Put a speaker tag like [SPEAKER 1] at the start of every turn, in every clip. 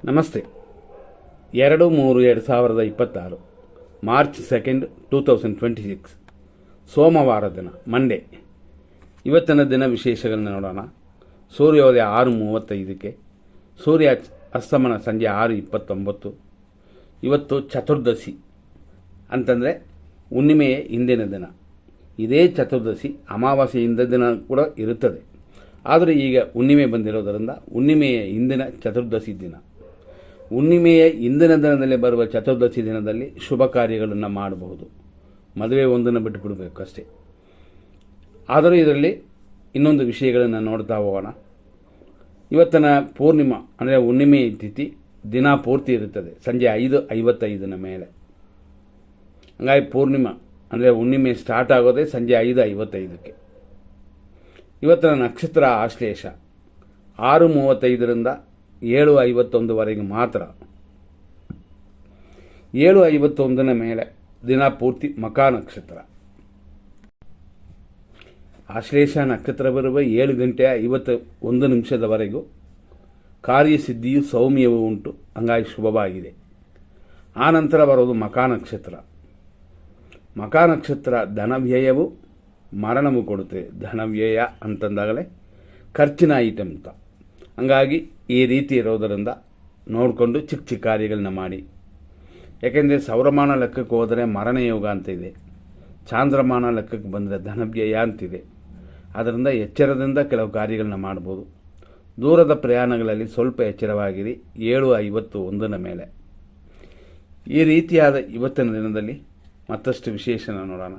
[SPEAKER 1] ನಮಸ್ತೆ. 2/3/2026 ಮಾರ್ಚ್ 2, 2026 ಸೋಮವಾರ ದಿನ, ಮಂಡೇ. ಇವತ್ತಿನ ದಿನ ವಿಶೇಷಗಳನ್ನ ನೋಡೋಣ. ಸೂರ್ಯೋದಯ 6:35, ಸೂರ್ಯ ಅಸ್ತಮನ ಸಂಜೆ 6:29. ಇವತ್ತು ಚತುರ್ದಶಿ ಅಂತಂದರೆ ಹುಣ್ಣಿಮೆಯ ಹಿಂದಿನ ದಿನ. ಇದೇ ಚತುರ್ದಶಿ ಅಮಾವಾಸ್ಯೆಯಿಂದ ದಿನ ಕೂಡ ಇರುತ್ತದೆ. ಆದರೆ ಈಗ ಹುಣ್ಣಿಮೆ ಬಂದಿರೋದರಿಂದ ಹುಣ್ಣಿಮೆಯ ಹಿಂದಿನ ಚತುರ್ದಶಿ ದಿನ. ಹುಣ್ಣಿಮೆಯ ಹಿಂದಿನ ದಿನದಲ್ಲಿ ಬರುವ ಚತುರ್ದಶಿ ದಿನದಲ್ಲಿ ಶುಭ ಕಾರ್ಯಗಳನ್ನು ಮಾಡಬಹುದು. ಮದುವೆ ಒಂದನ್ನು ಬಿಟ್ಟು ಬಿಡಬೇಕು ಅಷ್ಟೇ. ಆದರೂ ಇದರಲ್ಲಿ ಇನ್ನೊಂದು ವಿಷಯಗಳನ್ನು ನೋಡ್ತಾ ಹೋಗೋಣ. ಇವತ್ತಿನ ಪೂರ್ಣಿಮಾ ಅಂದರೆ ಹುಣ್ಣಿಮೆಯ ತಿಥಿ ದಿನ ಪೂರ್ತಿ ಇರುತ್ತದೆ, ಸಂಜೆ 5:55 ಮೇಲೆ. ಹಂಗಾಗಿ ಪೂರ್ಣಿಮಾ ಅಂದರೆ ಹುಣ್ಣಿಮೆ ಸ್ಟಾರ್ಟ್ ಆಗೋದೇ ಸಂಜೆ 5:55. ಇವತ್ತಿನ ನಕ್ಷತ್ರ ಆಶ್ಲೇಷ 6:35 7:51 ಮಾತ್ರ. 7:51 ಮೇಲೆ ದಿನ ಪೂರ್ತಿ ಮಕಾ ನಕ್ಷತ್ರ. ಆಶ್ಲೇಷ ನಕ್ಷತ್ರ ಬರುವ 7 ಗಂಟೆ 51 ಕಾರ್ಯಸಿದ್ಧಿಯು ಸೌಮ್ಯವೂ ಉಂಟು, ಹಂಗಾಗಿ ಶುಭವಾಗಿದೆ. ಆ ನಂತರ ಬರೋದು ಮಕಾ ನಕ್ಷತ್ರ. ಮಕಾ ನಕ್ಷತ್ರ ಧನವ್ಯಯವು ಮರಣವು ಕೊಡುತ್ತೆ. ಧನವ್ಯಯ ಅಂತಂದಾಗಲೇ ಖರ್ಚಿನ ಐಟಮ್ ಅಂತ. ಹಂಗಾಗಿ ಈ ರೀತಿ ಇರೋದರಿಂದ ನೋಡಿಕೊಂಡು ಚಿಕ್ಕ ಚಿಕ್ಕ ಕಾರ್ಯಗಳನ್ನ ಮಾಡಿ. ಯಾಕೆಂದರೆ ಸೌರಮಾನ ಲೆಕ್ಕಕ್ಕೆ ಹೋದರೆ ಮರಣ ಯೋಗ ಅಂತ ಇದೆ, ಚಾಂದ್ರಮಾನ ಲೆಕ್ಕಕ್ಕೆ ಬಂದರೆ ಧನವ್ಯಯ ಅಂತಿದೆ. ಅದರಿಂದ ಎಚ್ಚರದಿಂದ ಕೆಲವು ಕಾರ್ಯಗಳನ್ನ ಮಾಡ್ಬೋದು. ದೂರದ ಪ್ರಯಾಣಗಳಲ್ಲಿ ಸ್ವಲ್ಪ ಎಚ್ಚರವಾಗಿರಿ. 7:51 ಮೇಲೆ. ಈ ರೀತಿಯಾದ ಇವತ್ತಿನ ದಿನದಲ್ಲಿ ಮತ್ತಷ್ಟು ವಿಶೇಷನ ನೋಡೋಣ.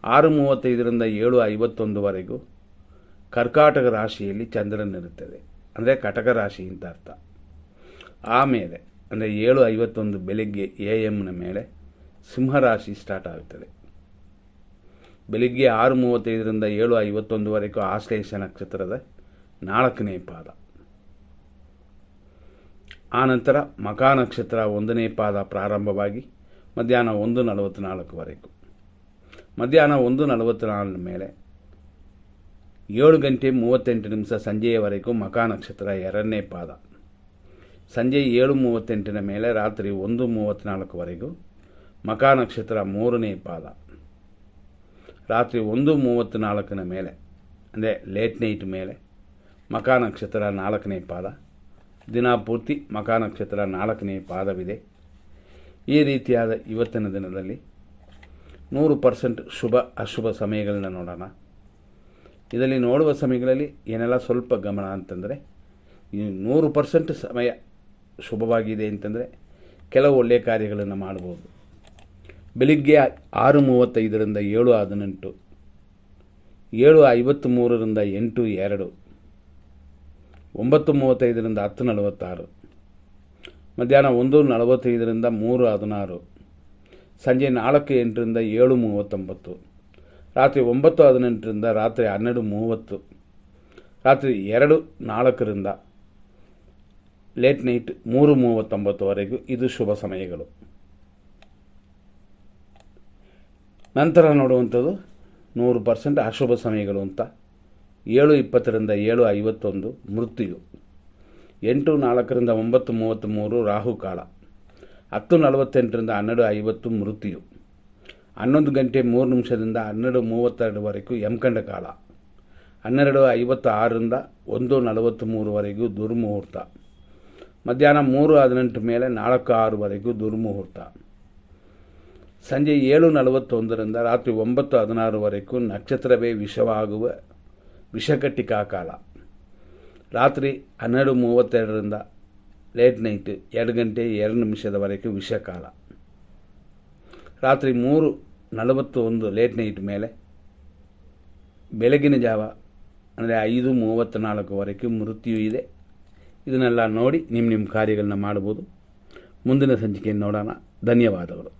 [SPEAKER 1] 6:35 7:51 ಕರ್ಕಾಟಕ ರಾಶಿಯಲ್ಲಿ ಚಂದ್ರನಿರುತ್ತದೆ, ಅಂದರೆ ಕಟಕ ರಾಶಿ ಅಂತ ಅರ್ಥ. ಆಮೇಲೆ ಅಂದರೆ 7:51 ಬೆಳಿಗ್ಗೆ AM ಮೇಲೆ ಸಿಂಹರಾಶಿ ಸ್ಟಾರ್ಟ್ ಆಗುತ್ತದೆ. ಬೆಳಿಗ್ಗೆ 6:35 7:51 ಆಶ್ಲೇಷ ನಕ್ಷತ್ರದ 4ನೇ ಪಾದ. ಆನಂತರ ಮಕಾ ನಕ್ಷತ್ರ 1ನೇ ಪಾದ ಪ್ರಾರಂಭವಾಗಿ ಮಧ್ಯಾಹ್ನ 1:44 ಮಧ್ಯಾಹ್ನ 1:44 ಮೇಲೆ 7 ಗಂಟೆ 38 ಸಂಜೆಯವರೆಗೂ ಮಕಾ ನಕ್ಷತ್ರ 2ನೇ ಪಾದ. ಸಂಜೆ 7:38 ಮೇಲೆ ರಾತ್ರಿ 1:34 ಮಕಾ ನಕ್ಷತ್ರ 3ನೇ ಪಾದ. ರಾತ್ರಿ 1:34 ಮೇಲೆ ಅಂದರೆ ಲೇಟ್ ನೈಟ್ ಮೇಲೆ ಮಕಾ ನಕ್ಷತ್ರ 4ನೇ ಪಾದ. ದಿನ ಪೂರ್ತಿ ಮಕಾ ನಕ್ಷತ್ರ 4ನೇ ಪಾದವಿದೆ. ಈ ರೀತಿಯಾದ ಇವತ್ತಿನ ದಿನದಲ್ಲಿ 100% ಶುಭ ಅಶುಭ ಸಮಯಗಳನ್ನ ನೋಡೋಣ. ಇದರಲ್ಲಿ ನೋಡುವ ಸಮಯಗಳಲ್ಲಿ ಏನೆಲ್ಲ ಸ್ವಲ್ಪ ಗಮನ ಅಂತಂದರೆ, ಈ 100% ಸಮಯ ಶುಭವಾಗಿದೆ ಅಂತಂದರೆ ಕೆಲವು ಒಳ್ಳೆಯ ಕಾರ್ಯಗಳನ್ನು ಮಾಡ್ಬೋದು. ಬೆಳಿಗ್ಗೆ 6:35 7:18, 7:53 8:2, 9:35 10:46, ಮಧ್ಯಾಹ್ನ 1:45 3:16, ಸಂಜೆ 4:08 7:39, ರಾತ್ರಿ 9:18 ರಾತ್ರಿ 12:30, ರಾತ್ರಿ 2:04 ಲೇಟ್ ನೈಟ್ 3:39 ಇದು ಶುಭ ಸಮಯಗಳು. ನಂತರ ನೋಡುವಂಥದ್ದು 100% ಅಶುಭ ಸಮಯಗಳು ಅಂತ. 7:20 7:51 ಮೃತ್ಯು, 8:04 9:33 ರಾಹುಕಾಲ, 10:48 12:50 ಮೃತ್ಯು, 11 ಗಂಟೆ 3 ನಿಮಿಷದಿಂದ 12:32 ಯಮಕಂಡ ಕಾಲ, 12:56 1:43 ದುರ್ಮುಹೂರ್ತ, ಮಧ್ಯಾಹ್ನ 3:18 ಮೇಲೆ 4:06 ದುರ್ಮುಹೂರ್ತ, ಸಂಜೆ 7:41 ರಾತ್ರಿ 9:16 ನಕ್ಷತ್ರವೇ ವಿಷವಾಗುವ ವಿಷಕಟ್ಟಿಕಾ ಕಾಲ, ರಾತ್ರಿ 12:32 ಲೇಟ್ ನೈಟ್ 2 ಗಂಟೆ 2 ನಿಮಿಷದವರೆಗೂ ವಿಷಕಾಲ, ರಾತ್ರಿ 3:41 ಲೇಟ್ ನೈಟ್ ಮೇಲೆ ಬೆಳಗಿನ ಜಾವ ಅಂದರೆ 5:34 ಮೃತ್ಯು ಇದೆ. ಇದನ್ನೆಲ್ಲ ನೋಡಿ ನಿಮ್ಮ ಕಾರ್ಯಗಳನ್ನ ಮಾಡ್ಬೋದು. ಮುಂದಿನ ಸಂಚಿಕೆಯನ್ನು ನೋಡೋಣ. ಧನ್ಯವಾದಗಳು.